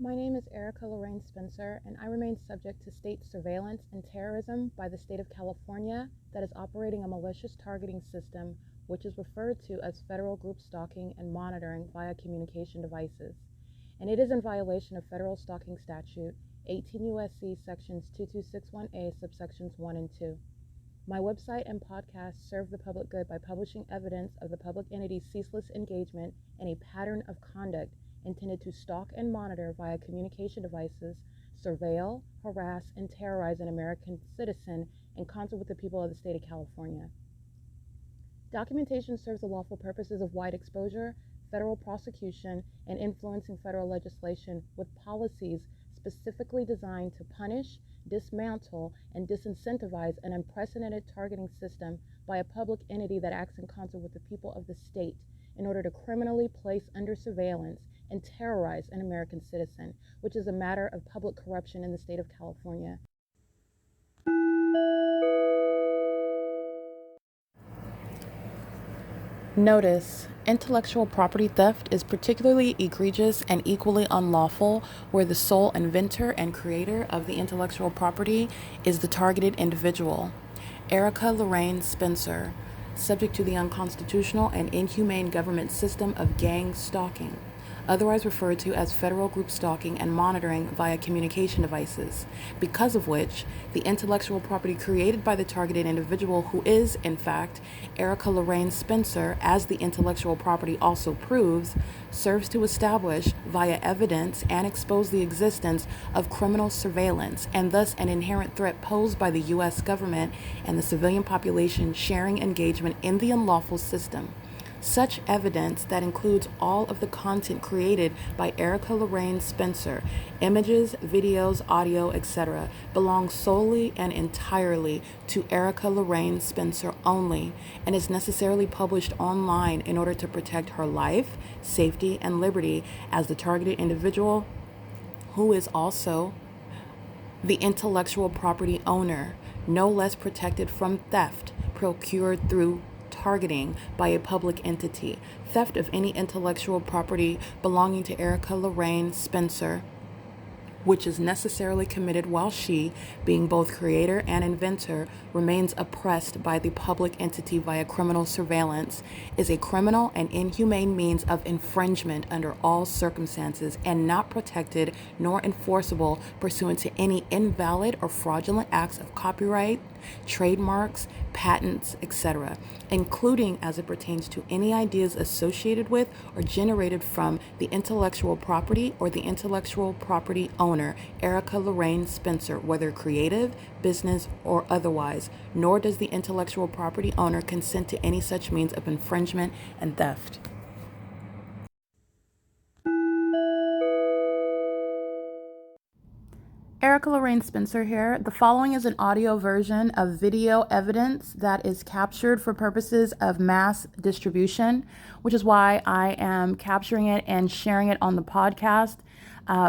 My name is Erica Lorraine Spencer, and I remain subject to state surveillance and terrorism by the state of California that is operating a malicious targeting system, which is referred to as federal group stalking and monitoring via communication devices. And it is in violation of federal stalking statute 18 U.S.C. sections 2261A subsections 1 and 2. My website and podcast serve the public good by publishing evidence of the public entity's ceaseless engagement in a pattern of conduct intended to stalk and monitor via communication devices, surveil, harass, and terrorize an American citizen in concert with the people of the state of California. Documentation serves the lawful purposes of wide exposure, federal prosecution, and influencing federal legislation with policies specifically designed to punish, dismantle, and disincentivize an unprecedented targeting system by a public entity that acts in concert with the people of the state in order to criminally place under surveillance and terrorize an American citizen, which is a matter of public corruption in the state of California. Notice: intellectual property theft is particularly egregious and equally unlawful where the sole inventor and creator of the intellectual property is the targeted individual. Erica Lorraine Spencer, subject to the unconstitutional and inhumane government system of gang stalking, otherwise referred to as federal group stalking and monitoring via communication devices, because of which the intellectual property created by the targeted individual, who is, in fact, Erica Lorraine Spencer, as the intellectual property also proves, serves to establish via evidence and expose the existence of criminal surveillance and thus an inherent threat posed by the U.S. government and the civilian population sharing engagement in the unlawful system. Such evidence, that includes all of the content created by Erica Lorraine Spencer, images, videos, audio, etc., belongs solely and entirely to Erica Lorraine Spencer only and is necessarily published online in order to protect her life, safety, and liberty as the targeted individual, who is also the intellectual property owner, no less protected from theft procured through targeting by a public entity. Theft of any intellectual property belonging to Erica Lorraine Spencer, which is necessarily committed while she, being both creator and inventor, remains oppressed by the public entity via criminal surveillance, is a criminal and inhumane means of infringement under all circumstances and not protected nor enforceable pursuant to any invalid or fraudulent acts of copyright, trademarks, patents, etc., including as it pertains to any ideas associated with or generated from the intellectual property or the intellectual property owner, Erica Lorraine Spencer, whether creative, business, or otherwise, nor does the intellectual property owner consent to any such means of infringement and theft. Erica Lorraine Spencer here. The following is an audio version of video evidence that is captured for purposes of mass distribution, which is why I am capturing it and sharing it on the podcast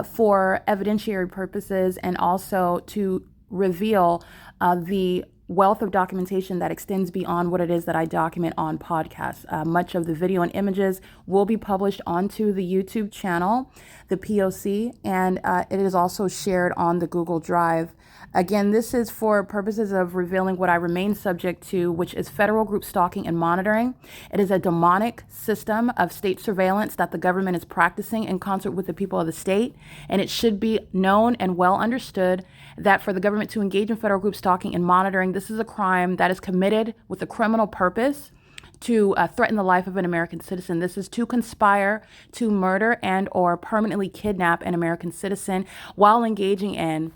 for evidentiary purposes and also to reveal the wealth of documentation that extends beyond what it is that I document on podcasts. Much of the video and images will be published onto the YouTube channel, the P.O.C, and it is also shared on the Google Drive. Again, this is for purposes of revealing what I remain subject to, which is federal group stalking and monitoring. It is a demonic system of state surveillance that the government is practicing in concert with the people of the state, and it should be known and well understood that for the government to engage in federal group stalking and monitoring, this is a crime that is committed with a criminal purpose to threaten the life of an American citizen. This is to conspire to murder and or permanently kidnap an American citizen while engaging in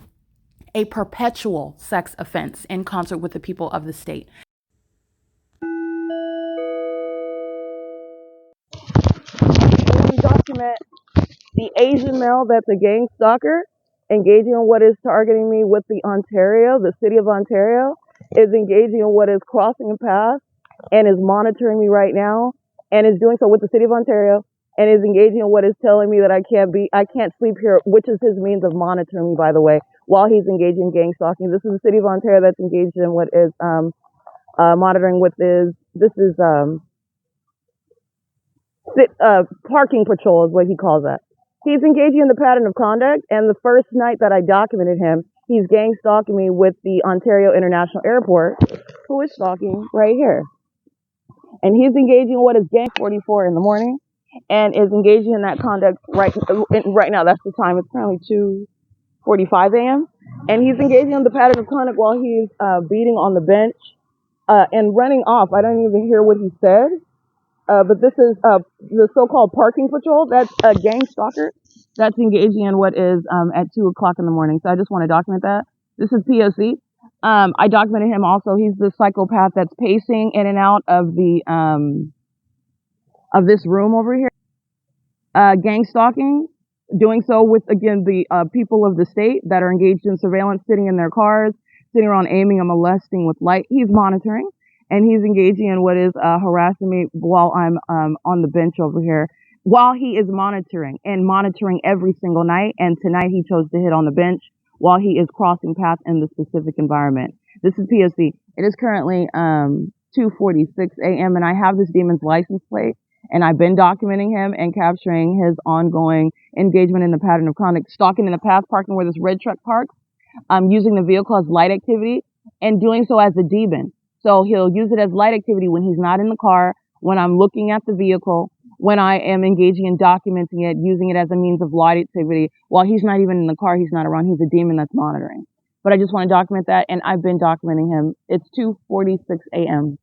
a perpetual sex offense in concert with the people of the state. We document the Asian male that's a gang stalker engaging in what is targeting me with the city of Ontario, is engaging in what is crossing a path and is monitoring me right now and is doing so with the city of Ontario and is engaging in what is telling me that I can't sleep here, which is his means of monitoring me, by the way, while he's engaging in gang stalking. This is the city of Ontario that's engaged in what is monitoring with parking patrol is what he calls that. He's engaging in the pattern of conduct, and the first night that I documented him, he's gang stalking me with the Ontario International Airport, who is stalking right here. And he's engaging in what is gang 44 in the morning, and is engaging in that conduct right now. That's the time. It's currently 2:45 a.m. And he's engaging in the pattern of conduct while he's beating on the bench and running off. I don't even hear what he said. But this is the so-called parking patrol. That's a gang stalker that's engaging in what is at 2 o'clock in the morning. So I just want to document that. This is P.O.C. I documented him also. He's the psychopath that's pacing in and out of the of this room over here. Gang stalking, doing so with, again, the people of the state that are engaged in surveillance, sitting in their cars, sitting around aiming and molesting with light. He's monitoring. And he's engaging in what is harassing me while I'm on the bench over here, while he is monitoring every single night. And tonight he chose to hit on the bench while he is crossing paths in the specific environment. This is P.O.C. It is currently 2:46 a.m. and I have this demon's license plate, and I've been documenting him and capturing his ongoing engagement in the pattern of conduct, stalking in the path, parking where this red truck parks, using the vehicle as light activity, and doing so as a demon. So he'll use it as light activity when he's not in the car, when I'm looking at the vehicle, when I am engaging in documenting it, using it as a means of light activity. While he's not even in the car, he's not around, he's a demon that's monitoring. But I just want to document that, and I've been documenting him. It's 2:46 a.m.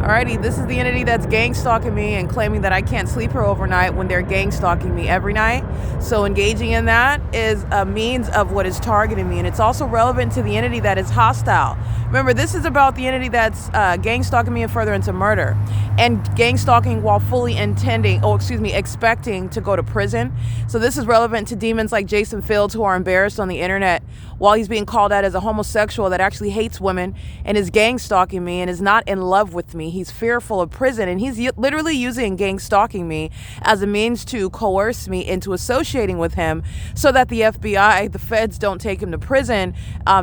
Alrighty, this is the entity that's gang stalking me and claiming that I can't sleep here overnight when they're gang stalking me every night. So engaging in that is a means of what is targeting me, and it's also relevant to the entity that is hostile. Remember, this is about the entity that's gang stalking me and furtherance of murder, and gang stalking while fully expecting to go to prison. So this is relevant to demons like Jason Fields, who are embarrassed on the internet while he's being called out as a homosexual that actually hates women and is gang stalking me and is not in love with me. He's fearful of prison, and he's literally using gang stalking me as a means to coerce me into associating with him so that the FBI, the feds, don't take him to prison,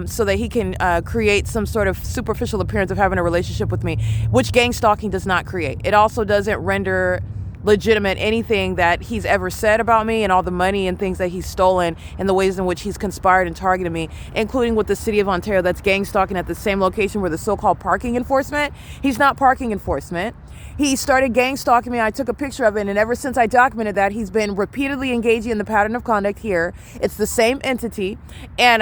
so that he can create some sort of superficial appearance of having a relationship with me, which gang stalking does not create. It also doesn't render legitimate anything that he's ever said about me and all the money and things that he's stolen and the ways in which he's conspired and targeted me, including with the city of Ontario that's gang stalking at the same location where the so-called parking enforcement. He's not parking enforcement. He started gang stalking me. I took a picture of it, and ever since I documented that, he's been repeatedly engaging in the pattern of conduct here. It's the same entity, and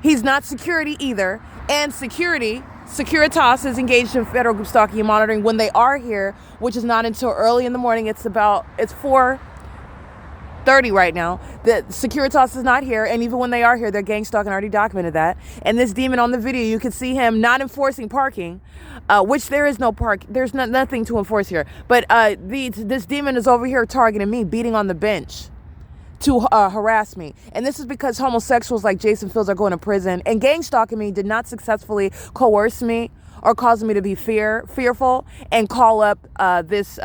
he's not security either, and Securitas is engaged in federal group stalking and monitoring when they are here, which is not until early in the morning. It's 4:30 right now. The Securitas is not here, and even when they are here, they're gang stalking. I already documented that. And this demon on the video, you can see him not enforcing parking, which there is no park. There's nothing to enforce here. But this demon is over here targeting me, beating on the bench to harass me. And this is because homosexuals like Jason Fields are going to prison, and gang stalking me did not successfully coerce me or cause me to be fearful and call up this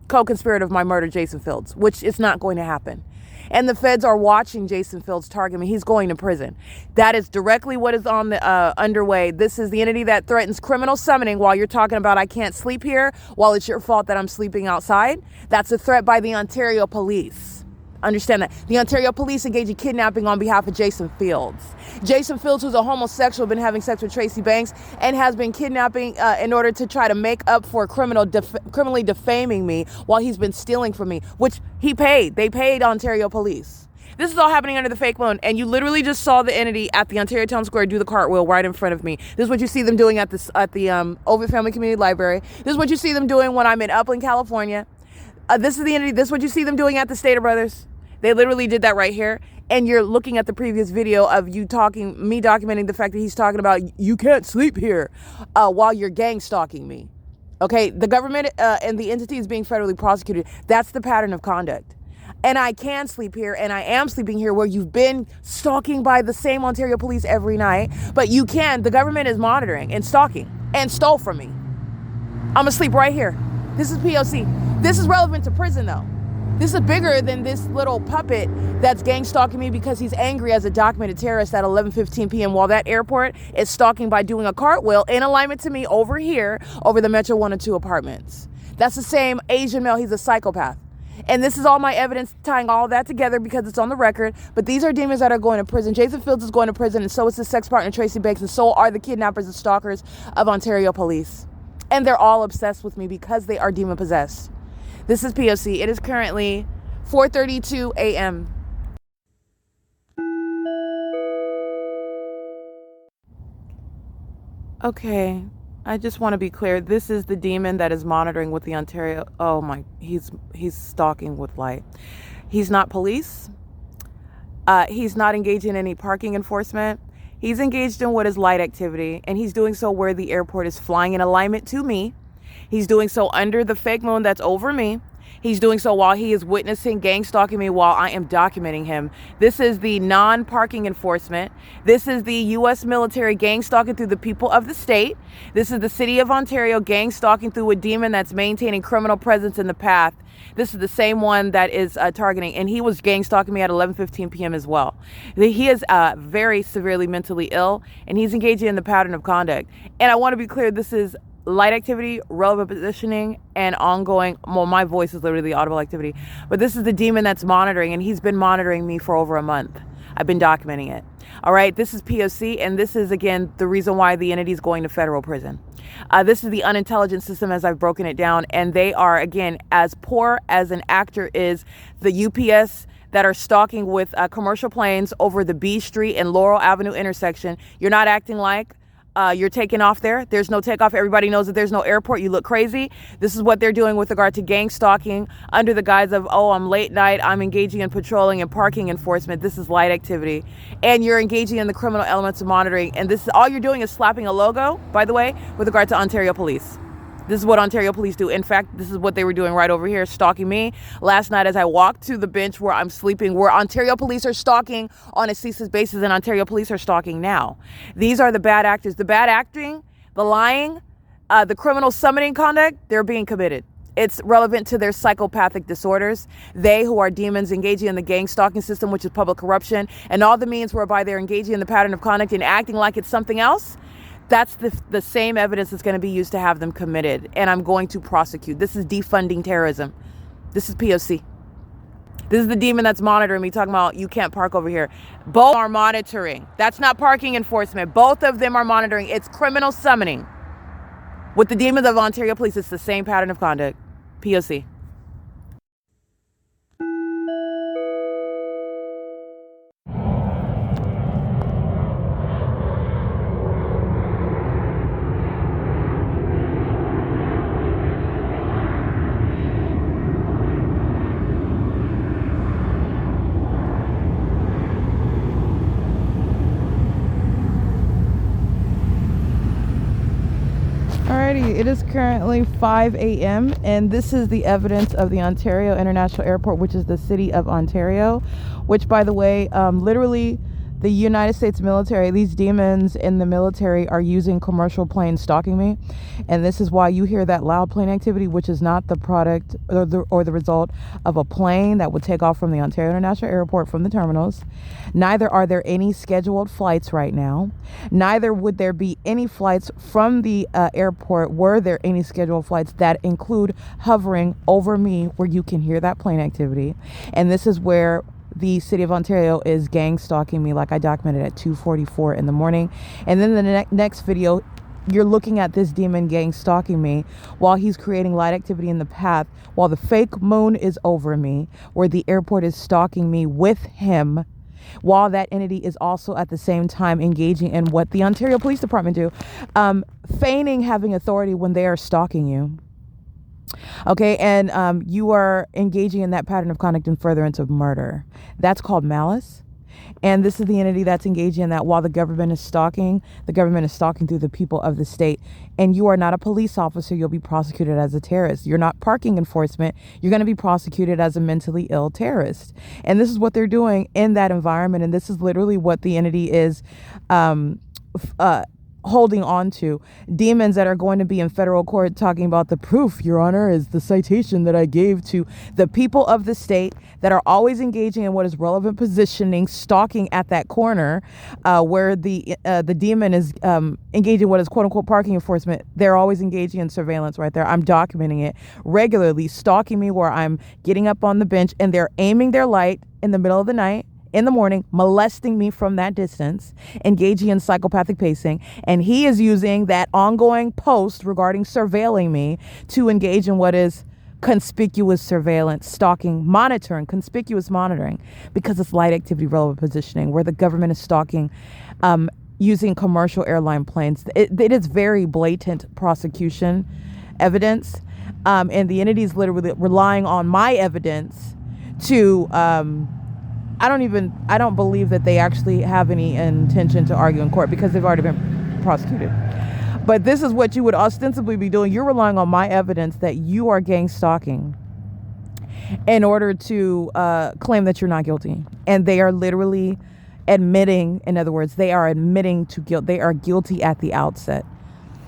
co-conspirator of my murder, Jason Fields, which is not going to happen. And the feds are watching Jason Fields target me. He's going to prison. That is directly what is on the underway. This is the entity that threatens criminal summoning while you're talking about I can't sleep here, while it's your fault that I'm sleeping outside. That's a threat by the Ontario police. Understand that. The Ontario police engage in kidnapping on behalf of Jason Fields. Jason Fields, who's a homosexual, been having sex with Tracy Banks and has been kidnapping in order to try to make up for criminally defaming me while he's been stealing from me, which he paid. They paid Ontario police. This is all happening under the fake moon, and you literally just saw the entity at the Ontario Town Square do the cartwheel right in front of me. This is what you see them doing at the Ovid Family Community Library. This is what you see them doing when I'm in Upland, California. This is the entity. This is what you see them doing at the Stater Brothers. They literally did that right here. And you're looking at the previous video of me documenting the fact that he's talking about you can't sleep here while you're gang stalking me. Okay, the government and the entity is being federally prosecuted. That's the pattern of conduct. And I can sleep here, and I am sleeping here where you've been stalking by the same Ontario police every night. But the government is monitoring and stalking and stole from me. I'm gonna sleep right here. This is P.O.C. This is relevant to prison though. This is bigger than this little puppet that's gang stalking me because he's angry as a documented terrorist at 11:15 p.m. while that airport is stalking by doing a cartwheel in alignment to me over here over the Metro 102 apartments. That's the same Asian male. He's a psychopath. And this is all my evidence tying all that together because it's on the record. But these are demons that are going to prison. Jason Fields is going to prison, and so is his sex partner, Tracy Banks, and so are the kidnappers and stalkers of Ontario police. And they're all obsessed with me because they are demon possessed. This is P.O.C. It is currently 4:32 a.m. Okay, I just want to be clear. This is the demon that is monitoring with the Ontario. Oh my, he's stalking with light. He's not police. He's not engaged in any parking enforcement. He's engaged in what is light activity, and he's doing so where the airport is flying in alignment to me. He's doing so under the fake moon that's over me. He's doing so while he is witnessing gang stalking me while I am documenting him. This is the non-parking enforcement. This is the U.S. military gang stalking through the people of the state. This is the city of Ontario gang stalking through a demon that's maintaining criminal presence in the path. This is the same one that is targeting, and he was gang stalking me at 11:15 p.m. as well. He is very severely mentally ill, and he's engaging in the pattern of conduct. And I want to be clear, this is light activity, relevant positioning, and ongoing. Well, my voice is literally audible activity, but this is the demon that's monitoring, and he's been monitoring me for over a month. I've been documenting it. All right, this is P.O.C, and this is, again, the reason why the entity is going to federal prison. This is the unintelligent system as I've broken it down, and they are, again, as poor as an actor is the UPS that are stalking with commercial planes over the B Street and Laurel Avenue intersection. You're not acting like you're taking off there. There's no takeoff. Everybody knows that there's no airport. You look crazy. This is what they're doing with regard to gang stalking under the guise of, oh, I'm late night. I'm engaging in patrolling and parking enforcement. This is light activity. And you're engaging in the criminal elements of monitoring. And this is all you're doing is slapping a logo, by the way, with regard to Ontario police. This is what Ontario police do. In fact, this is what they were doing right over here, stalking me last night as I walked to the bench where I'm sleeping, where Ontario police are stalking on a ceaseless basis, and Ontario police are stalking now. These are the bad actors. The bad acting, the lying, the criminal summoning conduct, they're being committed. It's relevant to their psychopathic disorders. They who are demons engaging in the gang stalking system, which is public corruption, and all the means whereby they're engaging in the pattern of conduct and acting like it's something else. That's the same evidence that's going to be used to have them committed. And I'm going to prosecute. This is defunding terrorism. This is P.O.C. This is the demon that's monitoring me, talking about you can't park over here. Both are monitoring. That's not parking enforcement. Both of them are monitoring. It's criminal summoning. With the demons of Ontario police, it's the same pattern of conduct. P.O.C. Alrighty, it is currently 5 a.m. and this is the evidence of the Ontario International Airport, which is the city of Ontario, which, by the way, literally the United States military, these demons in the military are using commercial planes stalking me. And this is why you hear that loud plane activity, which is not the product or the result of a plane that would take off from the Ontario International Airport from the terminals. Neither are there any scheduled flights right now. Neither would there be any flights from the airport were there any scheduled flights that include hovering over me where you can hear that plane activity. And this is where the city of Ontario is gang stalking me, like I documented at 2:44 in the morning. And then the next video, you're looking at this demon gang stalking me while he's creating light activity in the path, while the fake moon is over me, where the airport is stalking me with him, while that entity is also at the same time engaging in what the Ontario Police Department do, feigning having authority when they are stalking you. Okay, and you are engaging in that pattern of conduct and furtherance of murder. That's called malice. And this is the entity that's engaging in that while the government is stalking through the people of the state. And you are not a police officer. You'll be prosecuted as a terrorist. You're not parking enforcement. You're going to be prosecuted as a mentally ill terrorist. And this is what they're doing in that environment. And this is literally what the entity is holding on to, demons that are going to be in federal court talking about the proof, Your Honor, is the citation that I gave to the people of the state that are always engaging in what is relevant positioning, stalking at that corner where the demon is engaging what is quote unquote parking enforcement. They're always engaging in surveillance right there. I'm documenting it regularly, stalking me where I'm getting up on the bench and they're aiming their light in the middle of the night, in the morning, molesting me from that distance, engaging in psychopathic pacing. And he is using that ongoing post regarding surveilling me to engage in what is conspicuous surveillance, stalking, monitoring, conspicuous monitoring, because it's light activity relevant positioning where the government is stalking using commercial airline planes. It is very blatant prosecution evidence. And the entity is literally relying on my evidence to I don't believe that they actually have any intention to argue in court because they've already been prosecuted. But this is what you would ostensibly be doing. You're relying on my evidence that you are gang stalking in order to claim that you're not guilty. And they are literally admitting, in other words, they are admitting to guilt. They are guilty at the outset.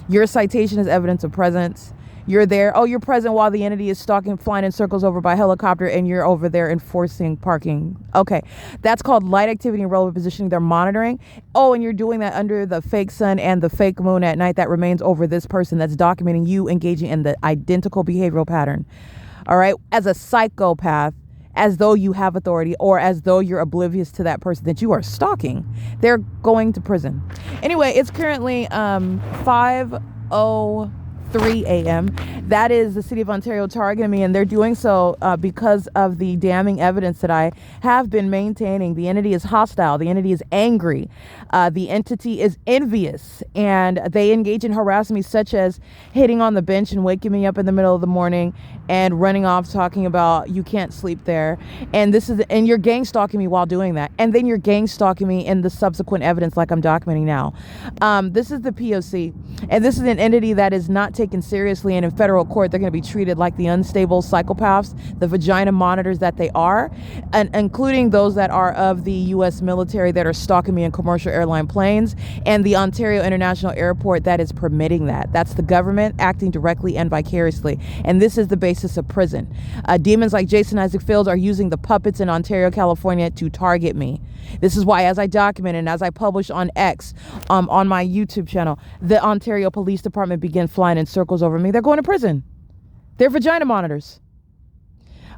Your citation is evidence of presence. You're there. Oh, you're present while the entity is stalking, flying in circles over by helicopter, and you're over there enforcing parking. Okay. That's called light activity and relevant positioning. They're monitoring. Oh, and you're doing that under the fake sun and the fake moon at night that remains over this person that's documenting you engaging in the identical behavioral pattern. All right. As a psychopath, as though you have authority or as though you're oblivious to that person that you are stalking. They're going to prison. Anyway, it's currently 5:03 a.m. That is the city of Ontario targeting me, and they're doing so because of the damning evidence that I have been maintaining. The entity is hostile. The entity is angry. The entity is envious, and they engage in harassing me, such as hitting on the bench and waking me up in the middle of the morning and running off talking about you can't sleep there. And you're gang stalking me while doing that. And then you're gang stalking me in the subsequent evidence like I'm documenting now. This is the P.O.C. And this is an entity that is not taken seriously, and in federal court they're going to be treated like the unstable psychopaths, the vagina monitors that they are, and including those that are of the U.S. military that are stalking me in commercial airline planes, and the Ontario International Airport that is permitting that. That's the government acting directly and vicariously, and this is the basis of prison. Demons like Jason Isaac Fields are using the puppets in Ontario, California to target me. This is why, as I document and as I publish on X, on my YouTube channel, the Ontario Police Department began flying in circles over me. They're going to prison. They're vagina monitors.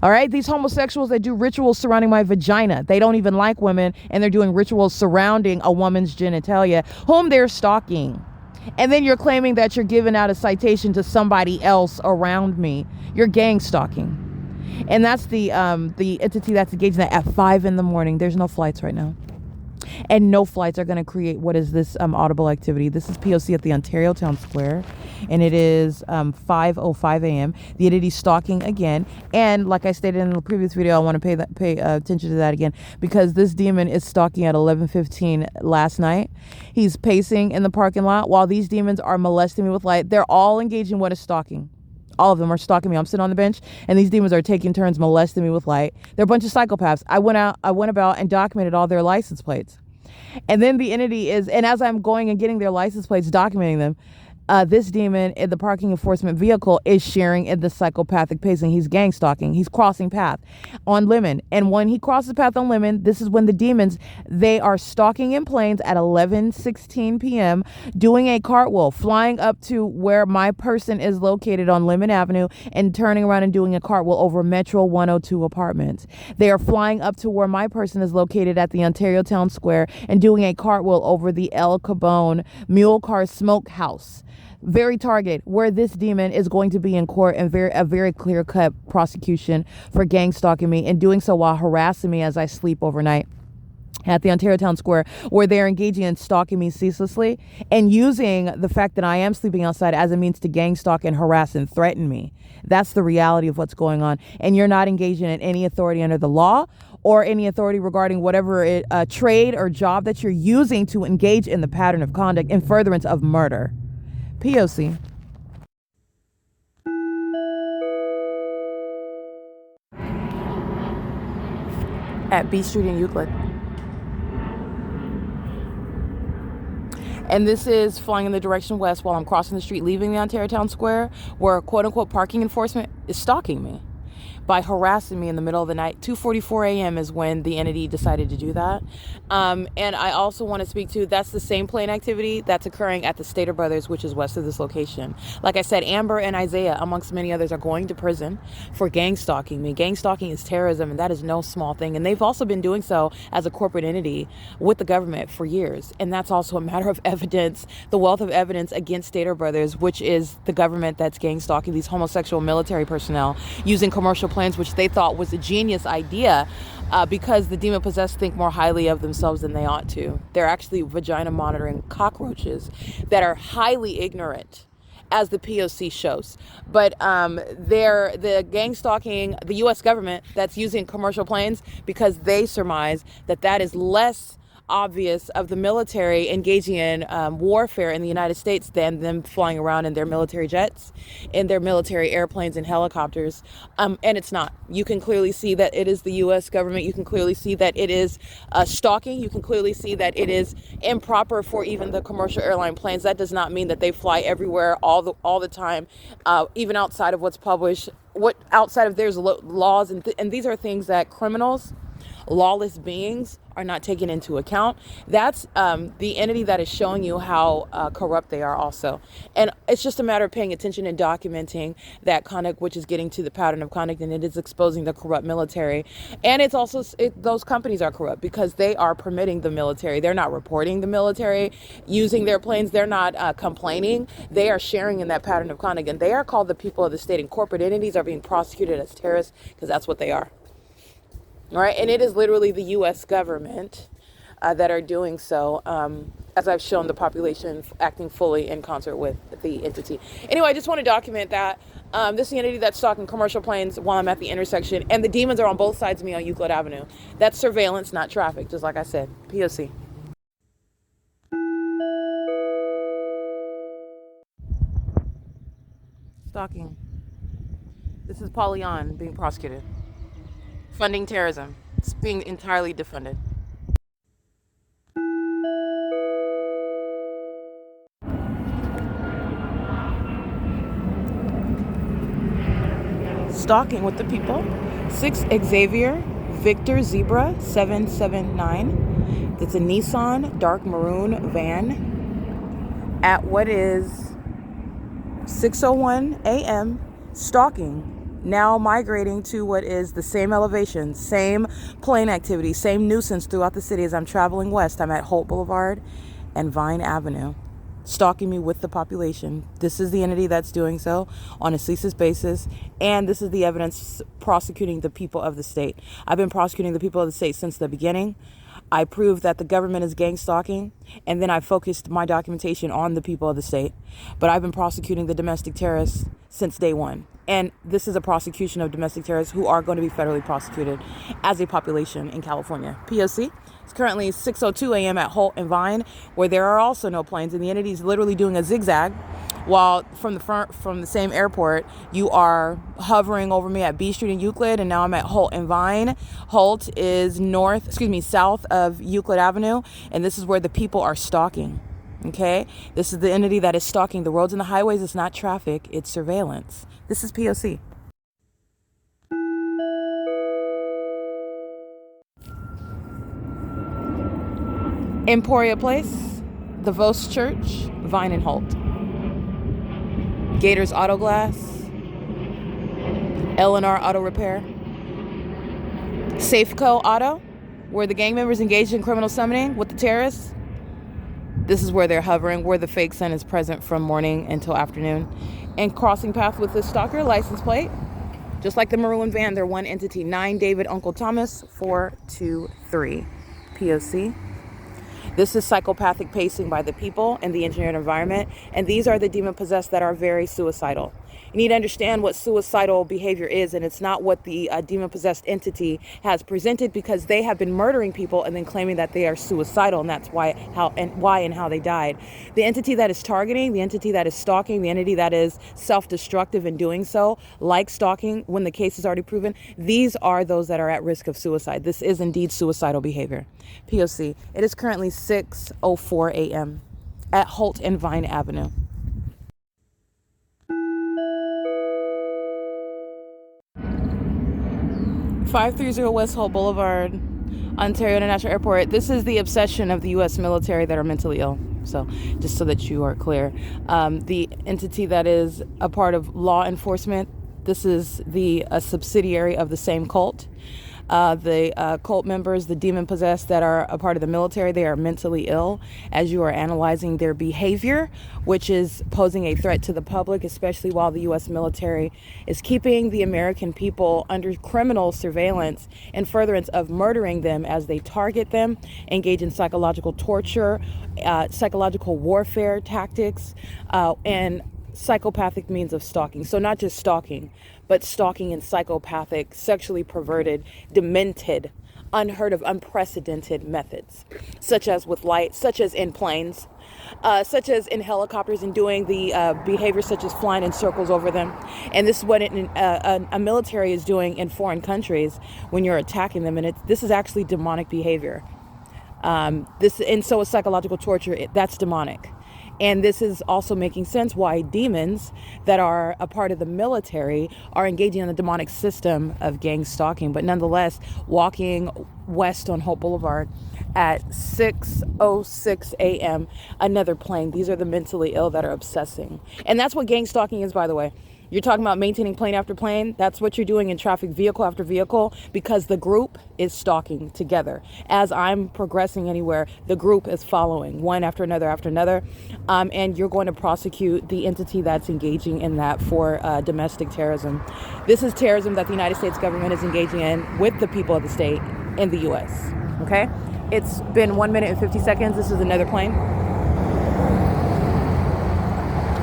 All right, these homosexuals that do rituals surrounding my vagina, they don't even like women, and they're doing rituals surrounding a woman's genitalia, whom they're stalking. And then you're claiming that you're giving out a citation to somebody else around me. You're gang stalking. And that's the entity that's engaged in that at 5 in the morning. There's no flights right now. And no flights are going to create what is this audible activity. This is P.O.C. at the Ontario Town Square, and it is 5:05 a.m. The entity stalking again, and like I stated in the previous video, I want to pay attention to that again, because this demon is stalking at 11:15 last night. He's pacing in the parking lot while these demons are molesting me with light. They're all engaged in what is stalking. All of them are stalking me. I'm sitting on the bench, and these demons are taking turns molesting me with light. They're a bunch of psychopaths. I went about and documented all their license plates. And then the entity is, and as I'm going and getting their license plates, documenting them, this demon in the parking enforcement vehicle is sharing in the psychopathic pacing. He's gang stalking. He's crossing path on Lemon. And when he crosses path on Lemon, this is when the demons, they are stalking in planes at 11:16 p.m., doing a cartwheel, flying up to where my person is located on Lemon Avenue and turning around and doing a cartwheel over Metro 102 apartments. They are flying up to where my person is located at the Ontario Town Square and doing a cartwheel over the El Cabone Mule Car Smokehouse. Very targeted, where this demon is going to be in court, and a very clear-cut prosecution for gang stalking me and doing so while harassing me as I sleep overnight at the Ontario Town Square, where they're engaging in stalking me ceaselessly and using the fact that I am sleeping outside as a means to gang stalk and harass and threaten me. That's the reality of what's going on. And you're not engaging in any authority under the law or any authority regarding whatever trade or job that you're using to engage in the pattern of conduct in furtherance of murder. P.O.C. At B Street in Euclid. And this is flying in the direction west while I'm crossing the street leaving the Ontario Town Square, where quote-unquote parking enforcement is stalking me by harassing me in the middle of the night. 2:44 a.m. is when the entity decided to do that. And I also want to speak to, that's the same plane activity that's occurring at the Stater Brothers, which is west of this location. Like I said, Amber and Isaiah, amongst many others, are going to prison for gang stalking me. Gang stalking is terrorism, and that is no small thing. And they've also been doing so as a corporate entity with the government for years. And that's also a matter of evidence, the wealth of evidence against Stater Brothers, which is the government that's gang stalking these homosexual military personnel using commercial planes, which they thought was a genius idea because the demon-possessed think more highly of themselves than they ought to. They're actually vagina monitoring cockroaches that are highly ignorant, as the P.O.C. shows. But they're the gang stalking the U.S. government that's using commercial planes because they surmise that that is less obvious of the military engaging in warfare in the United States than them flying around in their military jets, in their military airplanes and helicopters. And it's not. You can clearly see that it is the U.S. government. You can clearly see that it is stalking. You can clearly see that it is improper for even the commercial airline planes. That does not mean that they fly everywhere all the time, even outside of what's published, outside of there's laws. And these are things that criminals, lawless beings, are not taken into account. That's the entity that is showing you how corrupt they are also. And it's just a matter of paying attention and documenting that conduct, which is getting to the pattern of conduct, and it is exposing the corrupt military. And it's also, those companies are corrupt because they are permitting the military. They're not reporting the military using their planes. They're not complaining. They are sharing in that pattern of conduct. And they are called the people of the state, and corporate entities are being prosecuted as terrorists because that's what they are. All right, and it is literally the U.S. government that are doing so, as I've shown the population acting fully in concert with the entity. Anyway, I just want to document that. This is the entity that's stalking commercial planes while I'm at the intersection, and the demons are on both sides of me on Euclid Avenue. That's surveillance, not traffic, just like I said. P.O.C. Stalking. This is Pollyann being prosecuted. Funding terrorism. It's being entirely defunded. Stalking with the people. 6 Xavier Victor Zebra 779. That's a Nissan dark maroon van at what is 6:01 a.m. Stalking. Now migrating to what is the same elevation, same plane activity, same nuisance throughout the city as I'm traveling west. I'm at Holt Boulevard and Vine Avenue, stalking me with the population. This is the entity that's doing so on a ceaseless basis, and this is the evidence prosecuting the people of the state. I've been prosecuting the people of the state since the beginning. I proved that the government is gang stalking, and then I focused my documentation on the people of the state. But I've been prosecuting the domestic terrorists since day one. And this is a prosecution of domestic terrorists who are going to be federally prosecuted as a population in California. P.O.C. It's currently 6:02 a.m. at Holt and Vine, where there are also no planes, and the entity is literally doing a zigzag. While from the same airport, you are hovering over me at B Street and Euclid, and now I'm at Holt and Vine. Holt is south of Euclid Avenue, and this is where the people are stalking. Okay, this is the entity that is stalking the roads and the highways. It's not traffic, it's surveillance. This is P.O.C. Emporia Place, the Vos Church, Vine and Holt. Gators Auto Glass, L&R Auto Repair, Safeco Auto, where the gang members engaged in criminal summoning with the terrorists. This is where they're hovering, where the fake sun is present from morning until afternoon. And crossing path with the stalker license plate. Just like the maroon van, they're one entity. 9 David Uncle Thomas 423. P.O.C. This is psychopathic pacing by the people and the engineered environment. And these are the demon-possessed that are very suicidal. You need to understand what suicidal behavior is, and it's not what the demon-possessed entity has presented, because they have been murdering people and then claiming that they are suicidal, and that's why and how they died. The entity that is targeting, the entity that is stalking, the entity that is self-destructive in doing so, like stalking when the case is already proven, these are those that are at risk of suicide. This is indeed suicidal behavior. POC. It is currently 6:04 a.m. at Holt and Vine Avenue. 530 West Holt Boulevard, Ontario International Airport. This is the obsession of the U.S. military that are mentally ill. So, just so that you are clear, the entity that is a part of law enforcement, this is a subsidiary of the same cult. The cult members, the demon possessed that are a part of the military, they are mentally ill as you are analyzing their behavior, which is posing a threat to the public, especially while the U.S. military is keeping the American people under criminal surveillance in furtherance of murdering them as they target them, engage in psychological torture, psychological warfare tactics, and psychopathic means of stalking. So not just stalking, but stalking in psychopathic, sexually perverted, demented, unheard of, unprecedented methods, such as with light, such as in planes, such as in helicopters, and doing the behaviors such as flying in circles over them. And this is what a military is doing in foreign countries when you're attacking them. And this is actually demonic behavior. So is psychological torture. That's demonic. And this is also making sense why demons that are a part of the military are engaging in the demonic system of gang stalking. But nonetheless, walking west on Hope Boulevard at 6:06 a.m., another plane. These are the mentally ill that are obsessing. And that's what gang stalking is, by the way. You're talking about maintaining plane after plane. That's what you're doing in traffic, vehicle after vehicle, because the group is stalking together. As I'm progressing anywhere, the group is following one after another after another. And you're going to prosecute the entity that's engaging in that for domestic terrorism. This is terrorism that the United States government is engaging in with the people of the state in the U.S. Okay? It's been 1 minute and 50 seconds. This is another plane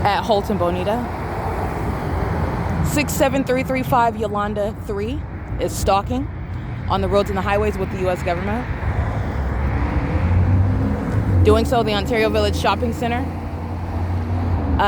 at Holt and Bonita. 67335 Yolanda 3 is stalking on the roads and the highways with the U.S. government. Doing so, the Ontario Village Shopping Center.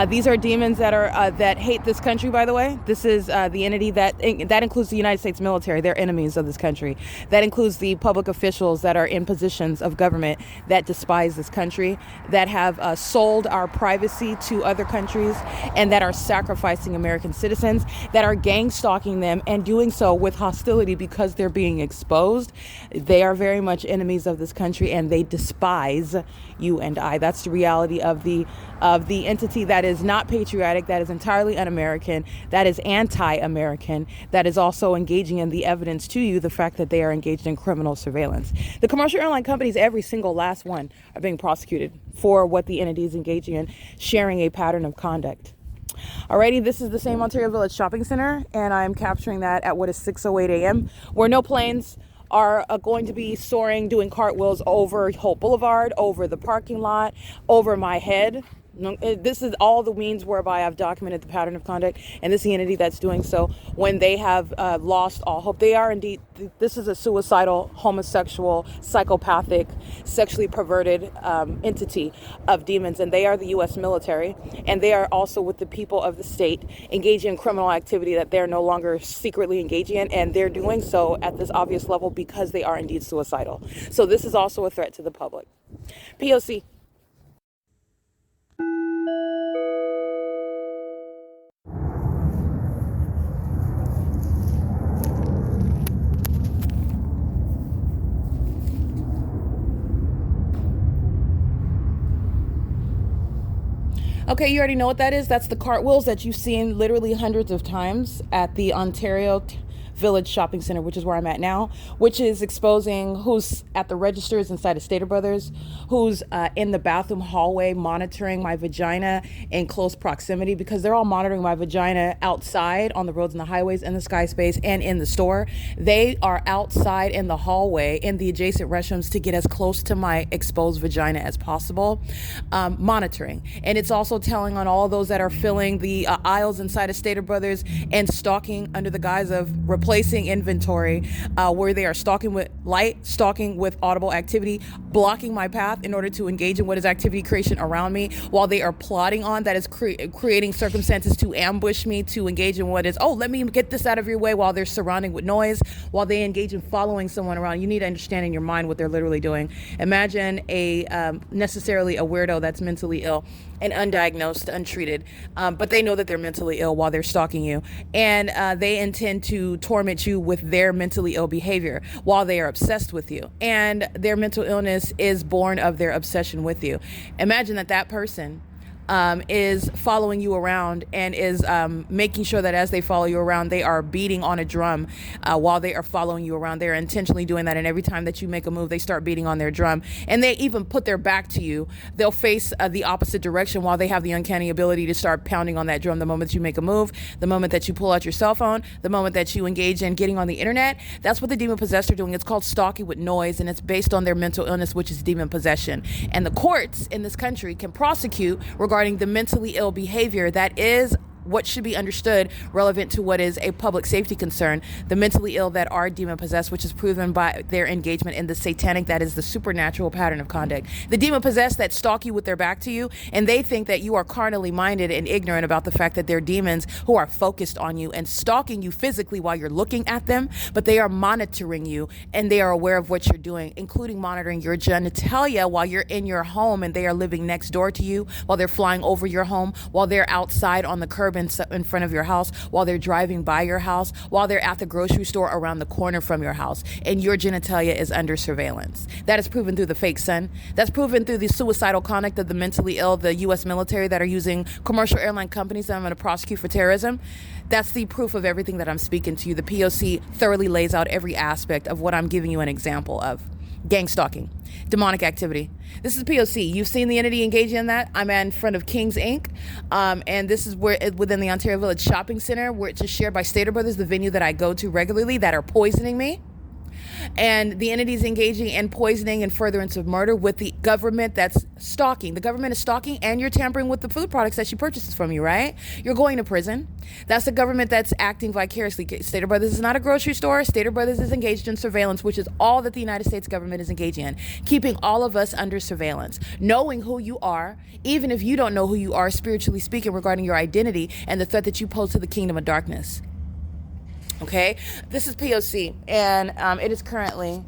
These are demons that hate this country, by the way. This is the entity that includes the United States military. They're enemies of this country. That includes the public officials that are in positions of government that despise this country, that have sold our privacy to other countries, and that are sacrificing American citizens, that are gang stalking them and doing so with hostility because they're being exposed. They are very much enemies of this country, and they despise you and I. That's the reality of the entity that is not patriotic, that is entirely un-American, that is anti-American, that is also engaging in the evidence to you, the fact that they are engaged in criminal surveillance. The commercial airline companies, every single last one, are being prosecuted for what the entity is engaging in, sharing a pattern of conduct. Alrighty, this is the same Ontario Village Shopping Center, and I'm capturing that at what is 6:08 a.m., where no planes are going to be soaring, doing cartwheels over Hope Boulevard, over the parking lot, over my head. This is all the means whereby I've documented the pattern of conduct, and this is the entity that's doing so when they have lost all hope. They are indeed, this is a suicidal, homosexual, psychopathic, sexually perverted entity of demons, and they are the U.S. military, and they are also with the people of the state engaging in criminal activity that they're no longer secretly engaging in, and they're doing so at this obvious level because they are indeed suicidal. So this is also a threat to the public. P.O.C. Okay, you already know what that is. That's the cartwheels that you've seen literally hundreds of times at the Ontario Village Shopping Center, which is where I'm at now, which is exposing who's at the registers inside of Stater Brothers, who's in the bathroom hallway monitoring my vagina in close proximity, because they're all monitoring my vagina outside on the roads and the highways, in the sky space, and in the store. They are outside in the hallway, in the adjacent restrooms, to get as close to my exposed vagina as possible, monitoring. And it's also telling on all those that are filling the aisles inside of Stater Brothers and stalking under the guise of placing inventory, where they are stalking with light, stalking with audible activity, blocking my path in order to engage in what is activity creation around me, while they are plotting on, that is creating circumstances to ambush me, to engage in what is, oh, let me get this out of your way, while they're surrounding with noise, while they engage in following someone around. You need to understand in your mind what they're literally doing. Imagine necessarily a weirdo that's mentally ill and undiagnosed, untreated, but they know that they're mentally ill while they're stalking you, and they intend to torment you with their mentally ill behavior while they are obsessed with you, and their mental illness is born of their obsession with you. Imagine that person is following you around and is making sure that as they follow you around, they are beating on a drum while they are following you around. They're intentionally doing that, and every time that you make a move, they start beating on their drum, and they even put their back to you. They'll face the opposite direction while they have the uncanny ability to start pounding on that drum the moment you make a move, the moment that you pull out your cell phone, the moment that you engage in getting on the internet. That's what the demon possessed are doing. It's called stalking with noise, and it's based on their mental illness, which is demon possession. And the courts in this country can prosecute regarding the mentally ill behavior that is what should be understood relevant to what is a public safety concern. The mentally ill that are demon possessed, which is proven by their engagement in the satanic, that is the supernatural pattern of conduct. The demon possessed that stalk you with their back to you, and they think that you are carnally minded and ignorant about the fact that they're demons who are focused on you and stalking you physically while you're looking at them, but they are monitoring you, and they are aware of what you're doing, including monitoring your genitalia while you're in your home, and they are living next door to you, while they're flying over your home, while they're outside on the curb in front of your house, while they're driving by your house, while they're at the grocery store around the corner from your house, and your genitalia is under surveillance. That is proven through the fake sun. That's proven through the suicidal conduct of the mentally ill, the U.S. military that are using commercial airline companies that I'm going to prosecute for terrorism. That's the proof of everything that I'm speaking to you. The P.O.C. thoroughly lays out every aspect of what I'm giving you an example of. Gang stalking, demonic activity. This is P.O.C. You've seen the entity engaging in that. I'm in front of King's Inc. And this is where within the Ontario Village Shopping Center, which is shared by Stater Brothers, the venue that I go to regularly, that are poisoning me. And the entities engaging in poisoning and furtherance of murder with the government that's stalking. The government is stalking, and you're tampering with the food products that she purchases from you, right? You're going to prison. That's the government that's acting vicariously. Stater Brothers is not a grocery store. Stater Brothers is engaged in surveillance, which is all that the United States government is engaging in, keeping all of us under surveillance, knowing who you are, even if you don't know who you are, spiritually speaking, regarding your identity and the threat that you pose to the kingdom of darkness. Okay, this is P.O.C. and it is currently,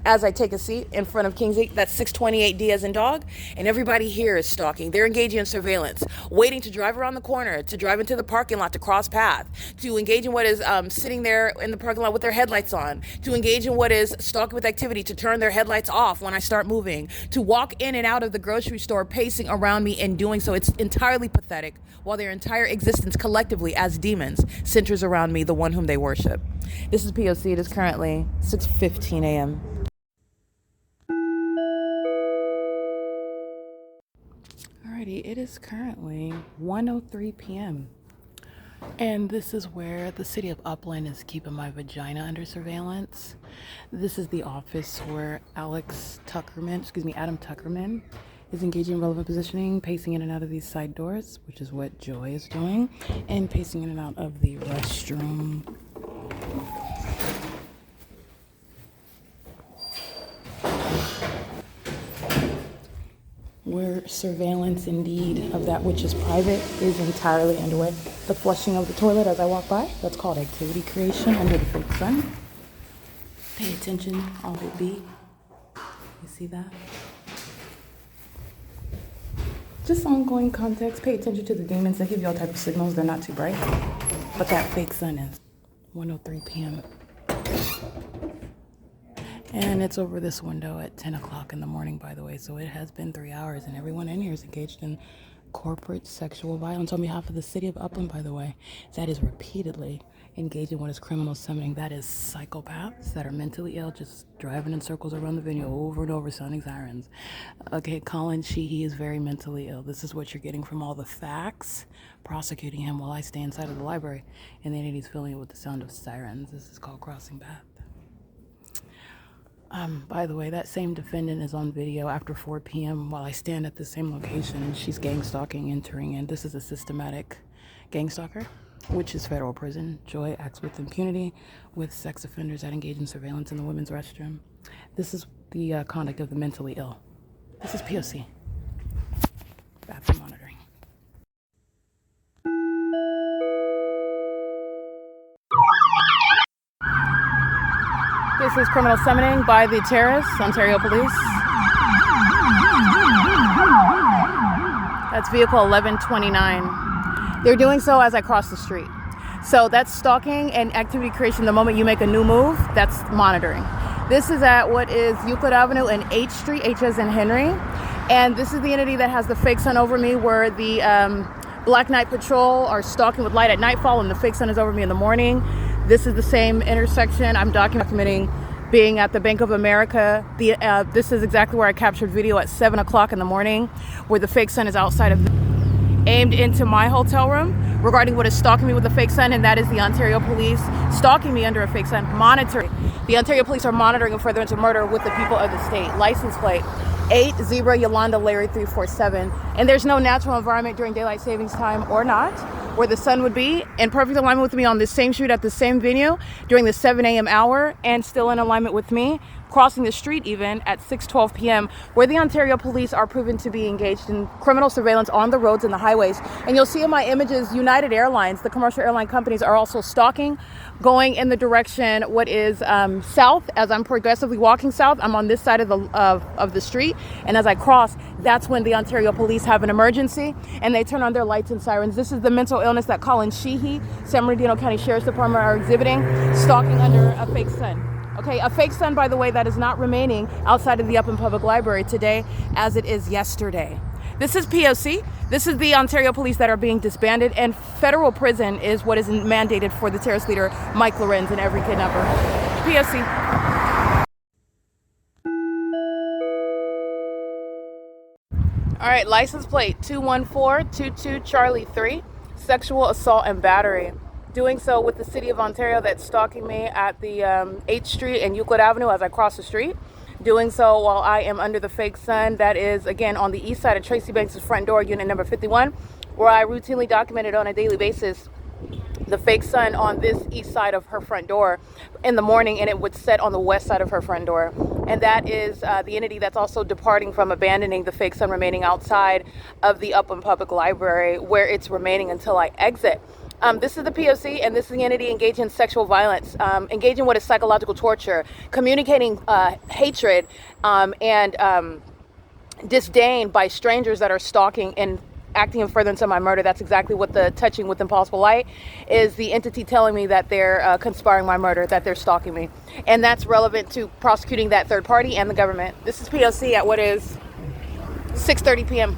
as I take a seat in front of King's Inc., that's 628 Diaz and Dog, and everybody here is stalking. They're engaging in surveillance, waiting to drive around the corner, to drive into the parking lot, to cross path, to engage in what is sitting there in the parking lot with their headlights on, to engage in what is stalking with activity, to turn their headlights off when I start moving, to walk in and out of the grocery store pacing around me and doing so. It's entirely pathetic, while their entire existence collectively as demons centers around me, the one whom they worship. This is P.O.C. It is currently 6:15 a.m. Alrighty, it is currently 1:03 p.m. And this is where the city of Upland is keeping my vagina under surveillance. This is the office where Adam Tuckerman is engaging in relevant positioning, pacing in and out of these side doors, which is what Joy is doing, and pacing in and out of the restroom. Where surveillance indeed of that which is private is entirely underway. The flushing of the toilet as I walk by, that's called activity creation under the fake sun. Pay attention, all it be. You see that? Just ongoing context. Pay attention to the demons. They give you all type of signals. They're not too bright. But that fake sun is 1:03 p.m. And it's over this window at 10 o'clock in the morning, by the way. So it has been 3 hours, and everyone in here is engaged in corporate sexual violence on behalf of the city of Upland, by the way. That is repeatedly engaged in what is criminal summoning. That is psychopaths that are mentally ill, just driving in circles around the venue over and over, sounding sirens. Okay, COLLIN, SHEEHY is very mentally ill. This is what you're getting from all the facts, prosecuting him while I stay inside of the library. And then he's filling it with the sound of sirens. This is called crossing path. By the way, that same defendant is on video after 4 p.m. while I stand at the same location, and she's gang stalking, entering in. This is a systematic gang stalker. which is federal prison. Joy acts with impunity with sex offenders that engage in surveillance in the women's restroom. This is the conduct of the mentally ill. This is P.O.C. Bathroom monitoring. This is criminal summoning by the terrorists, Ontario Police. That's vehicle 1129. They're doing so as I cross the street. So that's stalking and activity creation. The moment you make a new move, that's monitoring. This is at what is Euclid Avenue and H Street, H as in Henry. And this is the entity that has the fake sun over me, where the Black Night Patrol are stalking with light at nightfall and the fake sun is over me in the morning. This is the same intersection. I'm documenting being at the Bank of America. This is exactly where I captured video at 7 o'clock in the morning, where the fake sun is outside of aimed into my hotel room regarding what is stalking me with a fake sun, and that is the Ontario Police stalking me under a fake sun, monitoring. The Ontario Police are monitoring in furtherance of murder with the people of the state. License plate 8 Zebra Yolanda Larry 347. And there's no natural environment during daylight savings time or not where the sun would be in perfect alignment with me on this same shoot at the same venue during the 7 a.m. hour, and still in alignment with me crossing the street even at 6:12 p.m. where the Ontario Police are proven to be engaged in criminal surveillance on the roads and the highways. And you'll see in my images, United Airlines, the commercial airline companies, are also stalking, going in the direction what is south. As I'm progressively walking south, I'm on this side of the street, and as I cross, that's when the Ontario Police have an emergency and they turn on their lights and sirens. This is the mental illness that COLLIN, SHEEHY, San Bernardino County Sheriff's Department are exhibiting, stalking under a fake sun. Okay, a fake sun, by the way, that is not remaining outside of the Upland Public Library today as it is yesterday. This is P.O.C. This is the Ontario Police that are being disbanded, and federal prison is what is mandated for the terrorist leader, Mike LORENZ, and every kidnapper. P.O.C. All right, license plate 21422 Charlie 3, sexual assault and battery. Doing so with the city of Ontario that's stalking me at the 8th Street and Euclid Avenue as I cross the street. Doing so while I am under the fake sun that is, again, on the east side of Tracy Banks' front door, unit number 51, where I routinely documented on a daily basis the fake sun on this east side of her front door in the morning, and it would set on the west side of her front door. And that is the entity that's also departing from abandoning the fake sun, remaining outside of the Upland Public Library, where it's remaining until I exit. This is the P.O.C. and this is the entity engaging in sexual violence, engaging what is psychological torture, communicating hatred and disdain by strangers that are stalking and acting in furtherance of my murder. That's exactly what the touching with impossible light is, the entity telling me that they're conspiring my murder, that they're stalking me. And that's relevant to prosecuting that third party and the government. This is P.O.C. at what is 6:30 p.m.